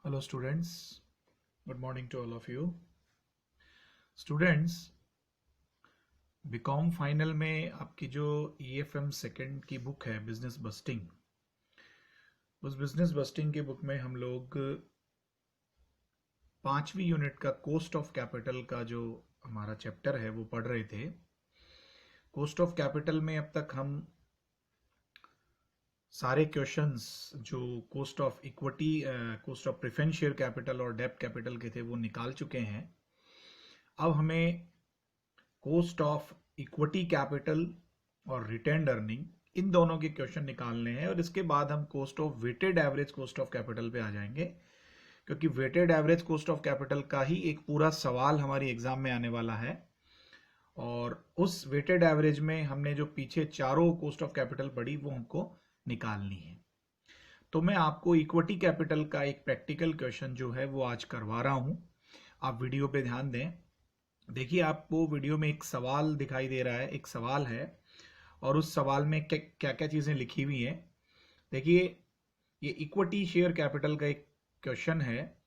Hello students, good morning to all of you. Students, BCom final में आपकी जो EFM second की book है बिजनेस बस्टिंग, उस बिजनेस बस्टिंग की बुक में हम लोग 5वीं यूनिट का कॉस्ट ऑफ कैपिटल का जो हमारा चैप्टर है वो पढ़ रहे थे। कॉस्ट ऑफ कैपिटल में अब तक हम सारे क्वेश्चंस जो cost of equity, cost of preference share capital और डेब्ट कैपिटल के थे वो निकाल चुके हैं। अब हमें कॉस्ट ऑफ इक्विटी कैपिटल और रिटेन्ड अर्निंग, इन दोनों के क्वेश्चन निकालने हैं और इसके बाद हम cost of weighted average cost of capital पे आ जाएंगे, क्योंकि weighted average cost of capital का ही एक पूरा सवाल हमारी एग्जाम में आने वाला है। और उस वेटेड एवरेज में हमने जो पीछे चारों कॉस्ट ऑफ कैपिटल पढ़ी वो हमको निकालनी है। तो मैं आपको इक्विटी कैपिटल का एक प्रैक्टिकल क्वेश्चन जो है वो आज करवा रहा हूं। आप वीडियो पे ध्यान दें। देखिए, आपको वीडियो में एक सवाल दिखाई दे रहा है, एक सवाल है और उस सवाल में क्या क्या चीजें लिखी हुई हैं। देखिए, ये इक्विटी शेयर कैपिटल का एक क्वेश्चन है।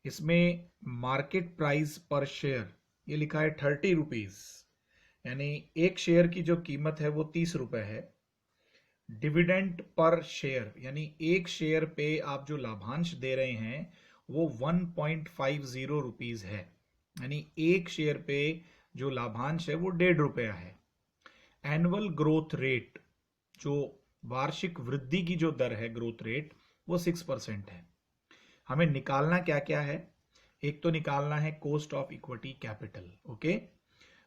इसमें मार्केट प्राइस पर शेयर ये लिखा है 30 रुपीज, यानी एक शेयर की जो कीमत है वो 30 रुपए है। डिविडेंड पर शेयर यानी एक शेयर पे आप जो लाभांश दे रहे हैं वो 1.50 रुपीज है, यानी एक शेयर पे जो लाभांश है वो 1.5 रुपया है। एनुअल ग्रोथ रेट, जो वार्षिक वृद्धि की जो दर है, ग्रोथ रेट, वो 6% है। हमें निकालना क्या क्या है? एक तो निकालना है cost of equity capital, okay.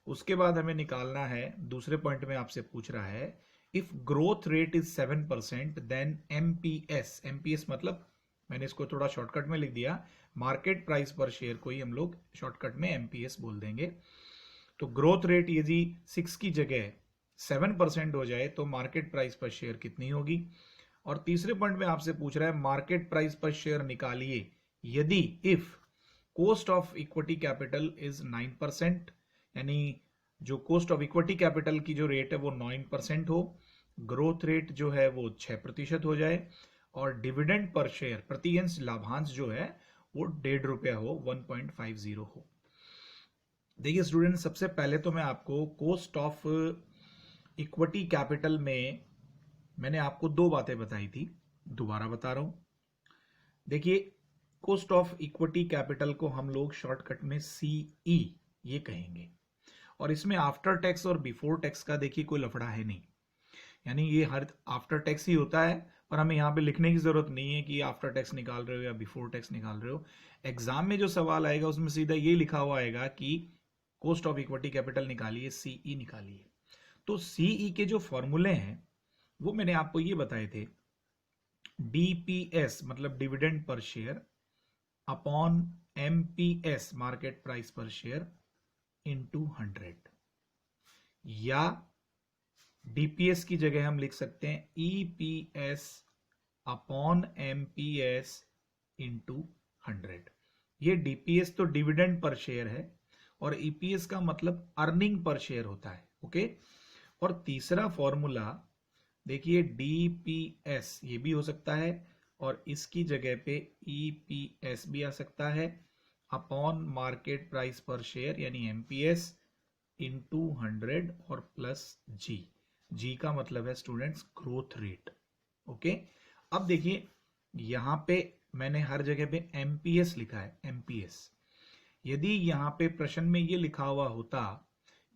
उसके बाद हमें निकालना है, दूसरे पॉइंट में आपसे पूछ रहा है, if growth rate is 7% then MPS. MPS मतलब, मैंने इसको थोड़ा शॉर्टकट में लिख दिया, मार्केट प्राइस पर शेयर को ही हम लोग शॉर्टकट में एमपीएस बोल देंगे। तो ग्रोथ रेट यदि 6 की जगह 7% हो जाए तो मार्केट प्राइस पर शेयर कितनी होगी। और तीसरे पॉइंट में आपसे पूछ रहा है मार्केट प्राइस पर शेयर निकालिए यदि if cost of equity capital is 9%, यानी जो कॉस्ट ऑफ इक्विटी कैपिटल की जो रेट है वो 9% हो, ग्रोथ रेट जो है वो 6% हो जाए और डिविडेंड पर शेयर, प्रति अंश लाभांश जो है वो 1.5 रुपया हो, 1.50 हो। देखिए स्टूडेंट, सबसे पहले तो मैं आपको कॉस्ट ऑफ इक्विटी कैपिटल में मैंने आपको दो बातें बताई थी, दोबारा बता रहा हूं। देखिए, कॉस्ट ऑफ इक्विटी कैपिटल को हम लोग शॉर्टकट में सीई ये कहेंगे, और इसमें आफ्टर टैक्स और बिफोर टैक्स का देखिए कोई लफड़ा है नहीं, यानी ये हर आफ्टर टैक्स ही होता है, पर हमें यहाँ पे लिखने की जरूरत नहीं है कि आफ्टर टैक्स निकाल रहे हो या बिफोर टैक्स निकाल रहे हो। एग्जाम में जो सवाल आएगा उसमें सीधा ये लिखा हुआ आएगा कि कॉस्ट ऑफ इक्विटी कैपिटल निकालिए, सीई निकालिए। तो सीई के जो फॉर्मूले हैं वो मैंने आपको ये बताए थे, डीपीएस मतलब dividend per share upon MPS market price per share into 100, या डीपीएस की जगह हम लिख सकते हैं ईपीएस अपॉन एमपीएस इनटू 100। ये डीपीएस तो डिविडेंड पर शेयर है और ईपीएस का मतलब अर्निंग पर शेयर होता है, ओके। और तीसरा फॉर्मूला देखिए, डीपीएस ये भी हो सकता है और इसकी जगह पे ईपीएस भी आ सकता है, upon market price per share यानी एमपीएस इनटू 100 और प्लस जी। जी का मतलब है स्टूडेंट्स ग्रोथ रेट, ओके। अब देखिए, यहां पे मैंने हर जगह पे एमपीएस लिखा है, एमपीएस। यदि यहां पे प्रश्न में ये लिखा हुआ होता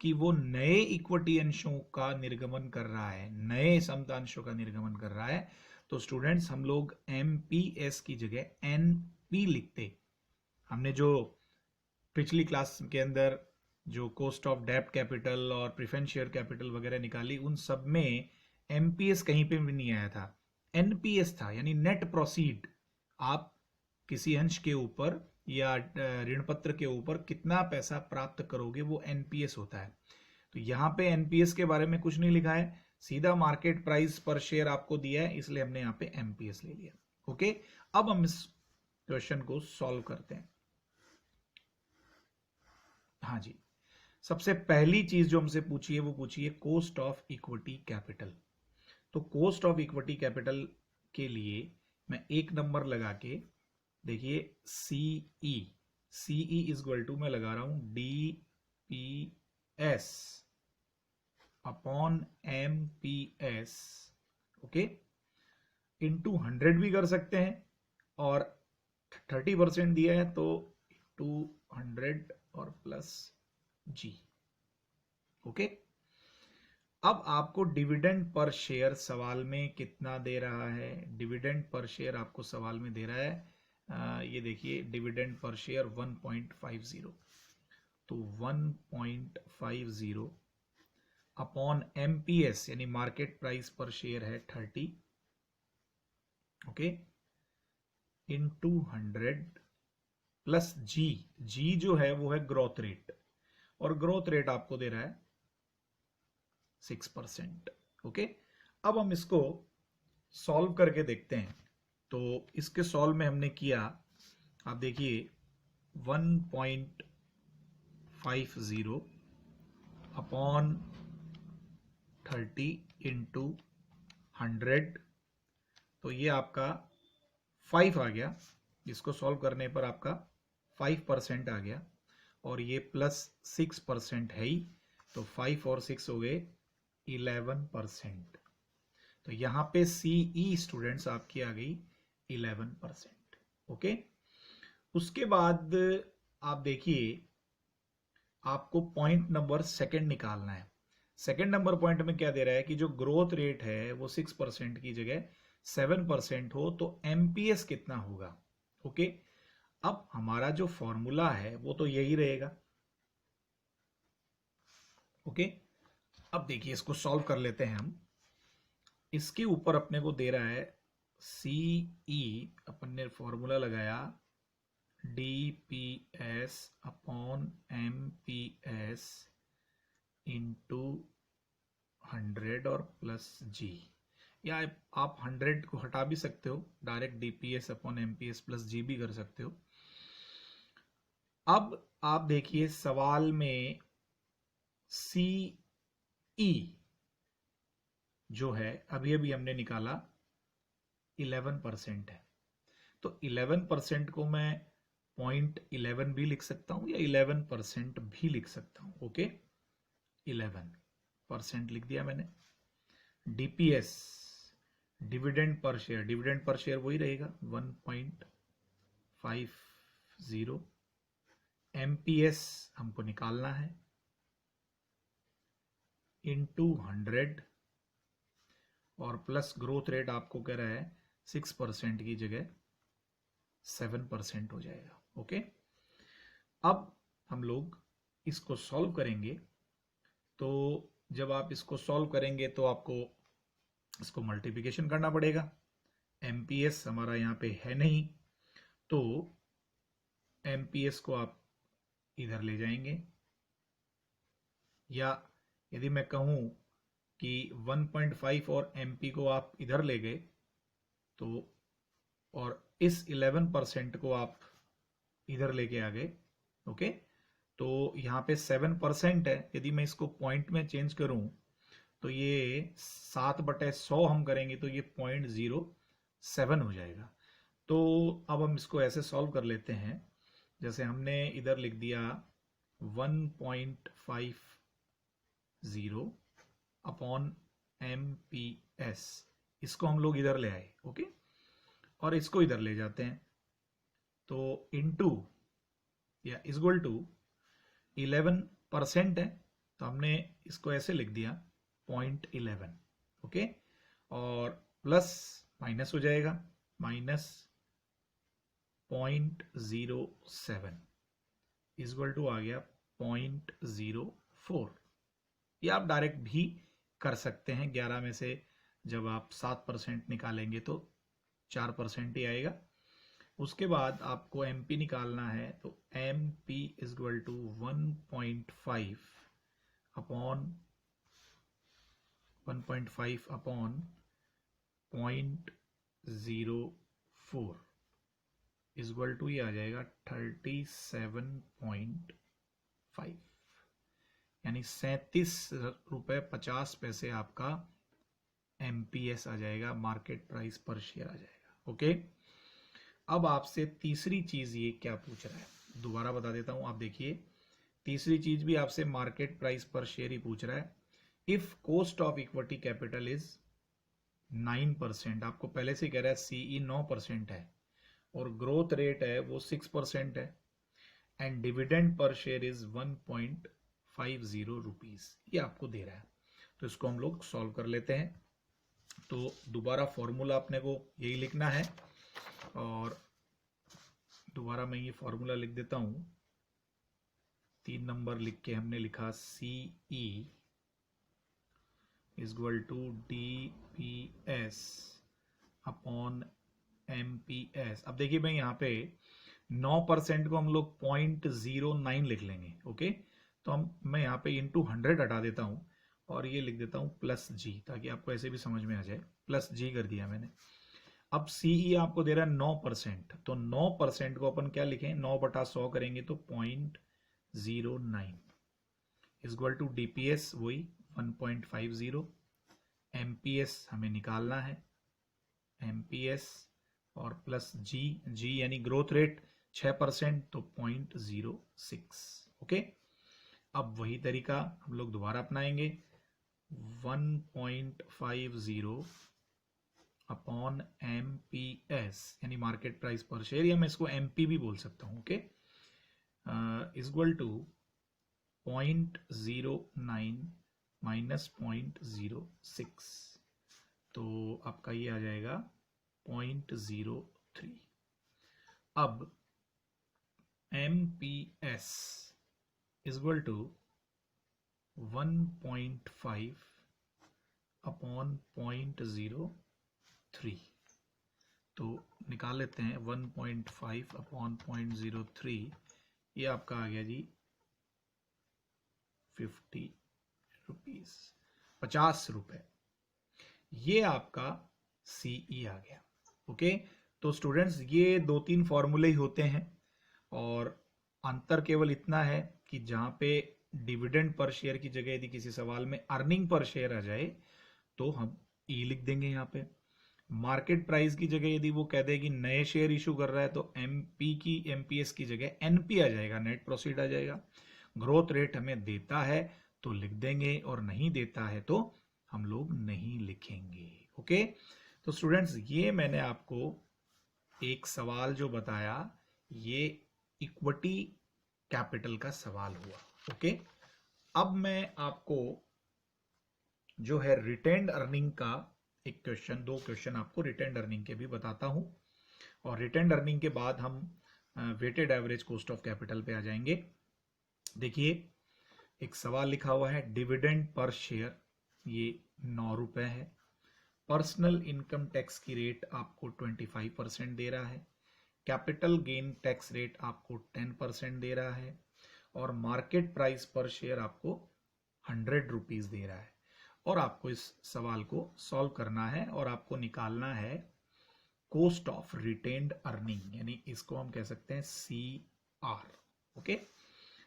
कि वो नए इक्विटी अंशों का निर्गमन कर रहा है, नए समता अंशों का निर्गमन कर रहा है, तो स्टूडेंट्स हम लोग एमपीएस की जगह एनपी लिखते। हमने जो पिछली क्लास के अंदर जो कॉस्ट ऑफ डेब्ट कैपिटल और प्रेफरेंस शेयर कैपिटल वगैरह निकाली, उन सब में एमपीएस कहीं पे भी नहीं आया था, एनपीएस था, यानी नेट प्रोसीड। आप किसी अंश के ऊपर या ऋण पत्र के ऊपर कितना पैसा प्राप्त करोगे वो एनपीएस होता है। तो यहां पे एनपीएस के बारे में कुछ नहीं लिखा है, सीधा मार्केट प्राइस पर शेयर आपको दिया है, इसलिए हमने यहां पे एमपीएस ले लिया, ओके। अब हम इस क्वेश्चन को सॉल्व करते हैं। हाँ जी, सबसे पहली चीज जो हमसे पूछी है वो पूछी है कॉस्ट ऑफ इक्विटी कैपिटल। तो कॉस्ट ऑफ इक्विटी कैपिटल के लिए मैं एक नंबर लगा के देखिए CE, CE is equal to मैं लगा रहा हूं DPS upon MPS, okay, into 100 भी कर सकते हैं, और 30% दिया है तो 200 और प्लस G, ओके। अब आपको डिविडेंड पर शेयर सवाल में कितना दे रहा है? डिविडेंड पर शेयर आपको सवाल में दे रहा है, ये देखिए डिविडेंड पर शेयर 1.50, तो 1.50 अपॉन MPS यानी मार्केट प्राइस पर शेयर है 30, ओके, इंटू 100 प्लस जी जो है वो है ग्रोथ रेट, और ग्रोथ रेट आपको दे रहा है 6%, ओके। अब हम इसको सॉल्व करके देखते हैं। तो इसके सॉल्व में हमने किया, आप देखिए 1.50 अपॉन 30 इंटू 100, तो ये आपका 5 आ गया। इसको सॉल्व करने पर आपका 5% आ गया, और ये प्लस 6% है ही, तो 5 और 6 हो गए 11%। तो यहां पे सीई स्टूडेंट्स आपकी आ गई 11%, ओके। उसके बाद आप देखिए आपको पॉइंट नंबर सेकंड निकालना है। सेकंड नंबर पॉइंट में क्या दे रहा है कि जो ग्रोथ रेट है वो 6% की जगह 7% हो तो एमपीएस कितना होगा, ओके। अब हमारा जो फॉर्मूला है वो तो यही रहेगा, ओके। अब देखिए इसको सॉल्व कर लेते हैं हम। इसके ऊपर अपने को दे रहा है सीई, अपन ने फॉर्मूला लगाया DPS अपॉन MPS इंटू 100 और प्लस G, या आप 100 को हटा भी सकते हो, direct DPS upon MPS plus G भी कर सकते हो। अब आप देखिए सवाल में CE जो है अभी अभी हमने निकाला 11% है, तो 11% को मैं 0.11 भी लिख सकता हूं या 11% भी लिख सकता हूं, ओके। 11% लिख दिया मैंने। DPS dividend per share, dividend per share वही रहेगा 1.50। MPS हमको निकालना है इंटू 100, और प्लस ग्रोथ रेट आपको कह रहा है 6% की जगह 7% हो जाएगा, ओके। अब हम लोग इसको सॉल्व करेंगे, तो जब आप इसको सॉल्व करेंगे तो आपको इसको मल्टीप्लिकेशन करना पड़ेगा। MPS हमारा यहाँ पे है नहीं, तो MPS को आप इधर ले जाएंगे, या यदि मैं कहूँ कि 1.5 और MP को आप इधर ले गए, तो और इस 11% को आप इधर लेके आ गए, ओके। तो यहाँ पे 7% है, यदि मैं इसको पॉइंट में चेंज करूं तो ये 7/100 हम करेंगे तो ये 0.07 हो जाएगा। तो अब हम इसको ऐसे सॉल्व कर लेते हैं, जैसे हमने इधर लिख दिया 1.50 अपॉन MPS, इसको हम लोग इधर ले आए, ओके, और इसको इधर ले जाते हैं, तो इनटू या इक्वल टू 11% है, तो हमने इसको ऐसे लिख दिया 0.11, ओके, और प्लस माइनस हो जाएगा माइनस 0.07 इक्वल टू आ गया 0.04। ये आप डायरेक्ट भी कर सकते हैं, 11 में से जब आप 7% निकालेंगे तो 4% ही आएगा। उसके बाद आपको MP निकालना है, तो MP equal to 1.5 upon 0.04 equal to ये आ जाएगा 37.5, यानी 37.50 आपका MPS आ जाएगा, मार्केट प्राइस पर शेयर आ जाएगा, ओके। अब आपसे तीसरी चीज ये क्या पूछ रहा है, दोबारा बता देता हूं, आप देखिए तीसरी चीज भी आपसे मार्केट प्राइस पर शेयर ही पूछ रहा है। If cost of equity capital is 9%, आपको पहले से कह रहा है सीई 9% है और ग्रोथ रेट है वो 6% है and dividend per share is 1.50 rupees, ये आपको दे रहा है। तो इसको हम लोग सॉल्व कर लेते हैं। तो दोबारा फॉर्मूला अपने को यही लिखना है और दोबारा मैं ये फॉर्मूला लिख देता हूं। 3 नंबर लिख के हमने लिखा CE is equal to DPS upon MPS। अब देखिए भाई यहाँ पे 9% को हम लोग 0.09 लिख लेंगे। ओके, तो मैं यहाँ पे इंटू 100 हटा देता हूँ और ये लिख देता हूँ प्लस जी, ताकि आपको ऐसे भी समझ में आ जाए। प्लस जी कर दिया मैंने। अब सीई आपको दे रहा है 9%, तो 9% को अपन क्या लिखें, 9/100 करेंगे तो 0.09 इज इक्वल टू डीपीएस वही 1.50, एमपीएस हमें निकालना है, एमपीएस और प्लस जी, जी यानी ग्रोथ रेट 6% तो 0.06। ओके, अब वही तरीका हम लोग दोबारा अपनाएंगे, 1.50 अपॉन एमपीएस यानी मार्केट प्राइस पर शेयर, या मैं इसको एमपी भी बोल सकता हूं। Okay, is equal to 0.09 minus 0.06, तो आपका ये आ जाएगा 0.03। अब MPS is equal to 1.5 upon 0.03, तो निकाल लेते हैं 1.5 अपॉन 0.03, ये आपका आ गया जी 50 रुपीज, 50 रुपए, ये आपका सीई आ गया। ओके, तो स्टूडेंट्स ये 2-3 फॉर्मूले ही होते हैं और अंतर केवल इतना है कि जहां पे डिविडेंड पर शेयर की जगह यदि किसी सवाल में अर्निंग पर शेयर आ जाए तो हम ई लिख देंगे। यहाँ पे मार्केट प्राइस की जगह यदि वो कह दे कि नए शेयर इशू कर रहा है तो एमपीएस की जगह एनपी आ जाएगा, नेट प्रोसीड आ जाएगा। ग्रोथ रेट हमें देता है तो लिख देंगे और नहीं देता है तो हम लोग नहीं लिखेंगे। ओके, तो स्टूडेंट्स ये मैंने आपको एक सवाल जो बताया ये इक्विटी कैपिटल का सवाल हुआ। ओके, अब मैं आपको जो है रिटेन्ड अर्निंग का एक क्वेश्चन, 2 क्वेश्चन आपको रिटेन्ड अर्निंग के भी बताता हूं और रिटेन्ड अर्निंग के बाद हम weighted average cost of capital पे आ जाएंगे। देखिए एक सवाल लिखा हुआ है, डिविडेंड पर शेयर ये 9 रुपए है, पर्सनल इनकम टैक्स की रेट आपको 25% दे रहा है, कैपिटल गेन टैक्स रेट आपको 10% दे रहा है और मार्केट प्राइस पर शेयर आपको 100 रुपीज दे रहा है और आपको इस सवाल को सॉल्व करना है और आपको निकालना है कॉस्ट ऑफ रिटेन्ड अर्निंग, यानी इसको हम कह सकते हैं CR। ओके,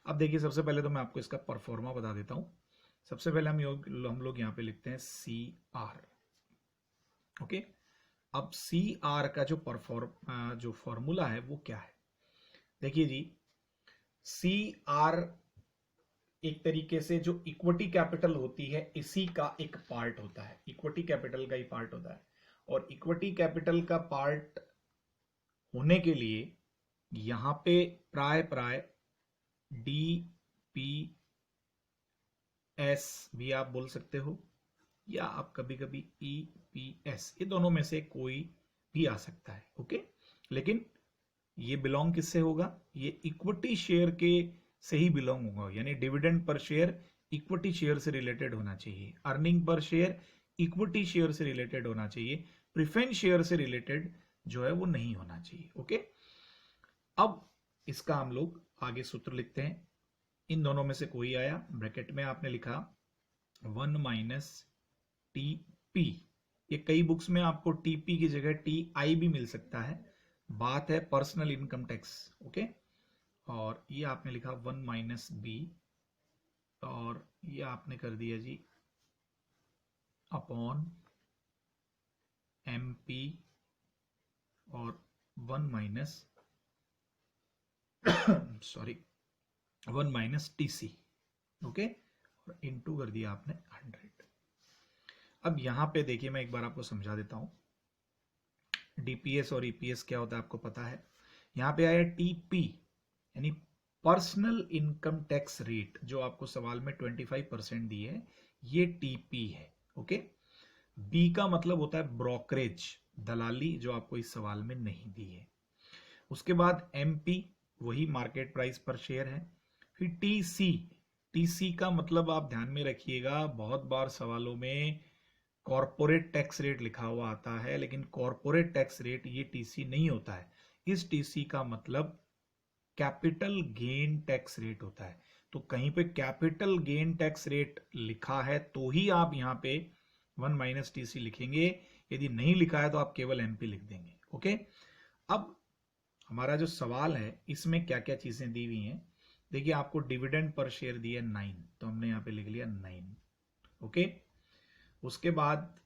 अब देखिए सबसे पहले तो मैं आपको इसका परफॉर्मा बता देता हूं। सबसे पहले हम लोग यहां पे लिखते हैं CR। ओके, अब CR का जो फॉर्मूला है वो क्या है, देखिए जी, CR एक तरीके से जो इक्विटी कैपिटल होती है इसी का एक पार्ट होता है, इक्विटी कैपिटल का ही पार्ट होता है और इक्विटी कैपिटल का पार्ट होने के लिए यहां पे प्राय DPS भी आप बोल सकते हो या आप कभी कभी EPS, ये दोनों में से कोई भी आ सकता है। ओके, लेकिन ये बिलोंग किससे होगा, ये इक्विटी शेयर के से ही बिलोंग होगा, यानी dividend per share equity share से रिलेटेड होना चाहिए, earning per share equity share से रिलेटेड होना चाहिए, प्रेफरेंस शेयर से रिलेटेड जो है वो नहीं होना चाहिए। ओके, अब इसका हम लोग आगे सूत्र लिखते हैं, इन दोनों में से कोई आया, ब्रैकेट में आपने लिखा 1 माइनस TP, ये कई बुक्स में आपको TP की जगह TI भी मिल सकता है, बात है पर्सनल इनकम टैक्स। ओके, और ये आपने लिखा 1 माइनस B और ये आपने कर दिया जी अपॉन MP और 1 minus sorry 1 minus TC, okay, और इनटू कर दिया आपने 100। अब यहां पे देखिए मैं एक बार आपको समझा देता हूं, डीपीएस और ईपीएस क्या होता है आपको पता है। यहां पे आया टीपी यानी पर्सनल इनकम टैक्स रेट, जो आपको सवाल में 25% दी है, ये टीपी है, ओके। बी का मतलब होता है ब्रोकरेज, दलाली, जो आपको इस सवाल में नहीं दी है। उसके बाद एमपी, वही मार्केट प्राइस पर शेयर है। फिर टीसी, टीसी का मतलब आप ध्यान में रखिएगा, बहुत बार सवालों में कॉरपोरेट टैक्स रेट लिखा हुआ आता है, लेकिन कॉरपोरेट टैक्स रेट ये टीसी नहीं होता है। इस टीसी का मतलब कैपिटल गेन टैक्स रेट होता है। तो कहीं पे कैपिटल गेन टैक्स रेट लिखा है तो ही आप यहां पे 1 माइनस टीसी लिखेंगे, यदि नहीं लिखा है तो आप केवल एमपी लिख देंगे, ओके। अब हमारा जो सवाल है इसमें क्या क्या चीजें दी हुई हैं, देखिए आपको डिविडेंड पर शेयर दिया 9, तो हमने यहां पे लिख लिया 9, ओके। उसके बाद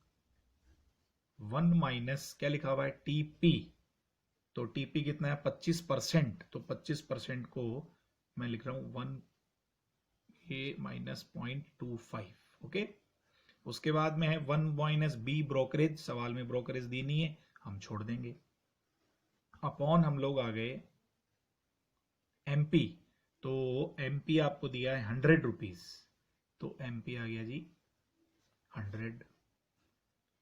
1 माइनस क्या लिखा हुआ है टीपी, तो टीपी कितना है 25%, तो 25% को मैं लिख रहा हूं 1 ए माइनस 0.25, ओके। उसके बाद में है 1 माइनस बी ब्रोकरेज, सवाल में ब्रोकरेज दी नहीं है, हम छोड़ देंगे। अपॉन हम लोग आ गए एमपी, तो एमपी आपको दिया है 100 रुपीज, तो एमपी आ गया जी 100।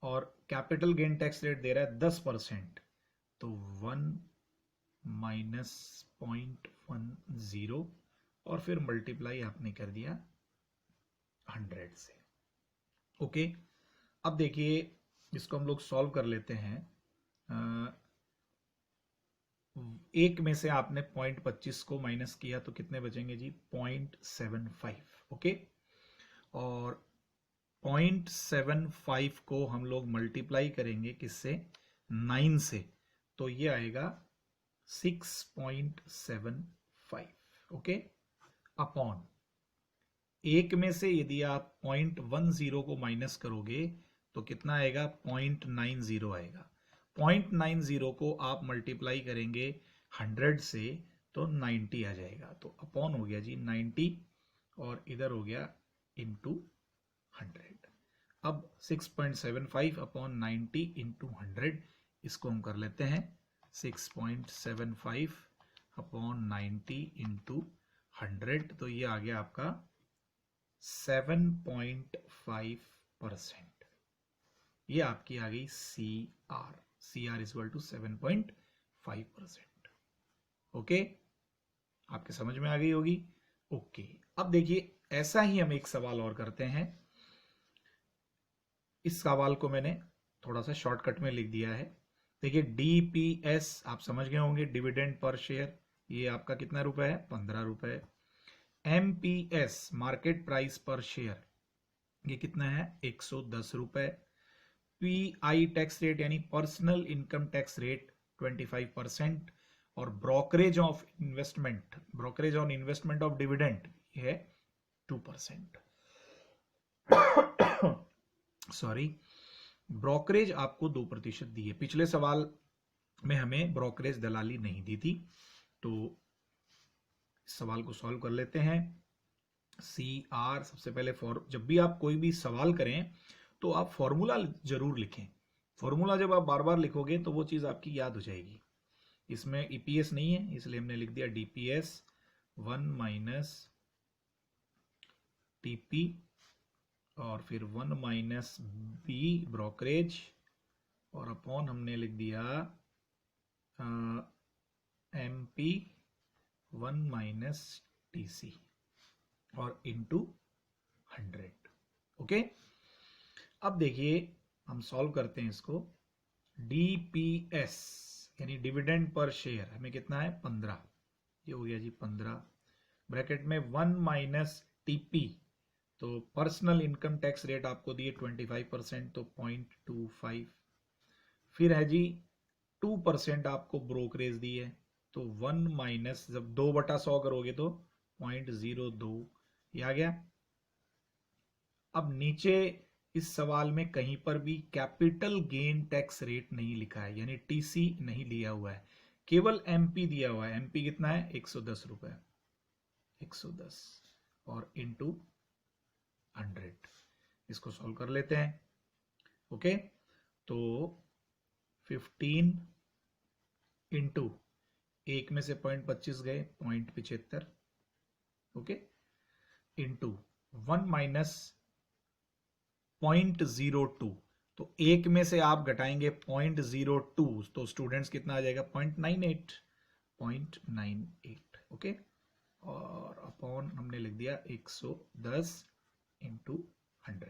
और कैपिटल गेन टैक्स रेट दे रहा है 10%, तो 1 माइनस 0.10 और फिर मल्टीप्लाई आपने कर दिया 100 से, ओके। अब देखिए इसको हम लोग सॉल्व कर लेते हैं। एक में से आपने 0.25 को माइनस किया तो कितने बचेंगे जी 0.75, ओके। और 0.75 को हम लोग मल्टीप्लाई करेंगे किससे 9 से, तो ये आएगा 6.75, ओके। अपॉन एक में से यदि आप 0.10 को माइनस करोगे तो कितना आएगा 0.90 आएगा। 0.90 को आप मल्टीप्लाई करेंगे 100 से तो 90 आ जाएगा, तो अपॉन हो गया जी 90 और इधर हो गया इनटू 100। अब 6.75 अपॉन 90 इंटू 100, इसको हम कर लेते हैं 6.75 अपॉन 90 इंटू 100, तो ये आ गया आपका 7.5%। ये आपकी आ गई C R, C R equal to 7.5%, okay. आपके समझ में आ गई होगी, ओके। अब देखिए ऐसा ही हम एक सवाल और करते हैं। इस सवाल को मैंने थोड़ा सा शॉर्टकट में लिख दिया है। देखिए डीपीएस आप समझ गए होंगे, डिविडेंड पर शेयर, ये आपका कितना रुपए है 15 रुपए। MPS market price per share, ये कितना है 110 रुपए। पीआई टैक्स रेट यानी पर्सनल इनकम टैक्स रेट 25%। और brokerage of investment, brokerage on investment of dividend ये है 2%। सॉरी, ब्रोकरेज आपको 2% दी है। पिछले सवाल में हमें ब्रोकरेज दलाली नहीं दी थी, तो इस सवाल को सॉल्व कर लेते हैं। सी आर, सबसे पहले जब भी आप कोई भी सवाल करें तो आप फॉर्मूला जरूर लिखें। फॉर्मूला जब आप बार बार लिखोगे तो वो चीज आपकी याद हो जाएगी। इसमें ईपीएस नहीं है इसलिए हमने लिख दिया डीपीएस 1 माइनस टीपी और फिर 1 माइनस बी ब्रोकरेज और अपॉन हमने लिख दिया एमपी 1 माइनस टीसी और इनटू 100, ओके। अब देखिए हम सॉल्व करते हैं इसको। डीपीएस यानी डिविडेंड पर शेयर हमें कितना है 15, ये हो गया जी 15। ब्रैकेट में 1 माइनस टीपी, तो पर्सनल इनकम टैक्स रेट आपको दिए 25%, तो 0.25। फिर है जी 2% आपको ब्रोकरेज दी है, तो 1 माइनस, जब 2/100 करोगे तो 0.02, ये आ गया। अब नीचे इस सवाल में कहीं पर भी कैपिटल गेन टैक्स रेट नहीं लिखा है, यानी टीसी नहीं लिया हुआ है। केवल एमपी दिया हुआ है, एमपी कितना है 110 रुपए, 110 और इंटू 100। इसको सॉल्व कर लेते हैं। ओके, तो 15 इंटू, एक में से 0.25 गए, 0.75, ओके, इंटू 1 माइनस 0.02, तो एक में से आप घटाएंगे 0.02, तो स्टूडेंट्स कितना आ जाएगा 0.98, 0.98, ओके, और अपॉन हमने लिख दिया 110 इंटू 100।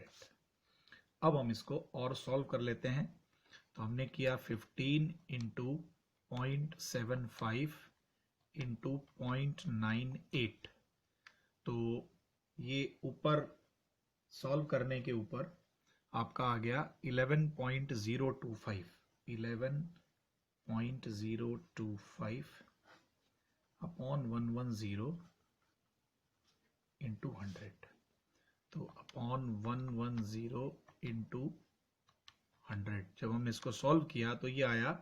अब हम इसको और सॉल्व कर लेते हैं। तो हमने किया 15 इंटू 0.75 इंटू 0.98, तो ये ऊपर सॉल्व करने के ऊपर आपका आ गया 11.025, 11.025 अपॉन 110 इंटू 100, तो अपॉन 110 इंटू 100। जब हमने इसको सॉल्व किया तो ये आया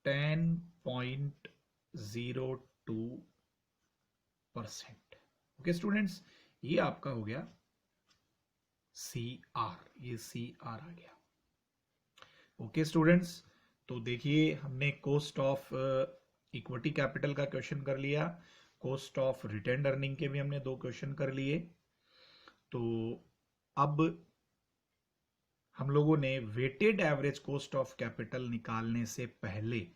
10.02%। ओके स्टूडेंट्स, ये आपका हो गया CR, ये CR आ गया। ओके स्टूडेंट्स, तो देखिए हमने कॉस्ट ऑफ इक्विटी कैपिटल का क्वेश्चन कर लिया, कॉस्ट ऑफ रिटेन्ड अर्निंग के भी हमने 2 क्वेश्चन कर लिए। तो अब हम लोगों ने weighted average cost of capital निकालने से पहले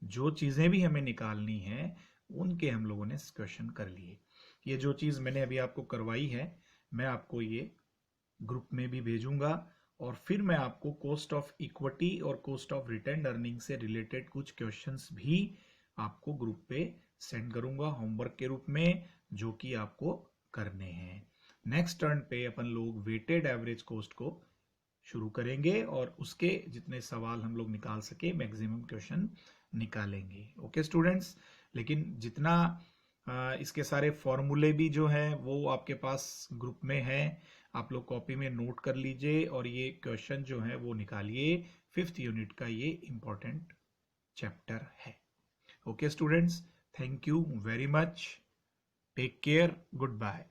जो चीजें भी हमें निकालनी है उनके हम लोगों ने क्वेश्चन कर लिए। ये जो चीज मैंने अभी आपको करवाई है, मैं आपको ये ग्रुप में भी भेजूंगा, और फिर मैं आपको कॉस्ट ऑफ इक्विटी और कॉस्ट ऑफ रिटेन्ड अर्निंग से रिलेटेड कुछ क्वेश्चंस भी आपको ग्रुप पे सेंड करूंगा होमवर्क के रूप में, जो कि आपको करने हैं। नेक्स्ट टर्न पे अपन लोग वेटेड एवरेज कॉस्ट को शुरू करेंगे और उसके जितने सवाल हम लोग निकाल सके मैक्सिमम क्वेश्चन निकालेंगे। ओके स्टूडेंट्स, लेकिन जितना इसके सारे फॉर्मूले भी जो हैं वो आपके पास ग्रुप में है, आप लोग कॉपी में नोट कर लीजिए और ये क्वेश्चन जो है वो निकालिए। 5th यूनिट का ये इंपॉर्टेंट चैप्टर है। Okay students, thank you very much, take care, good bye.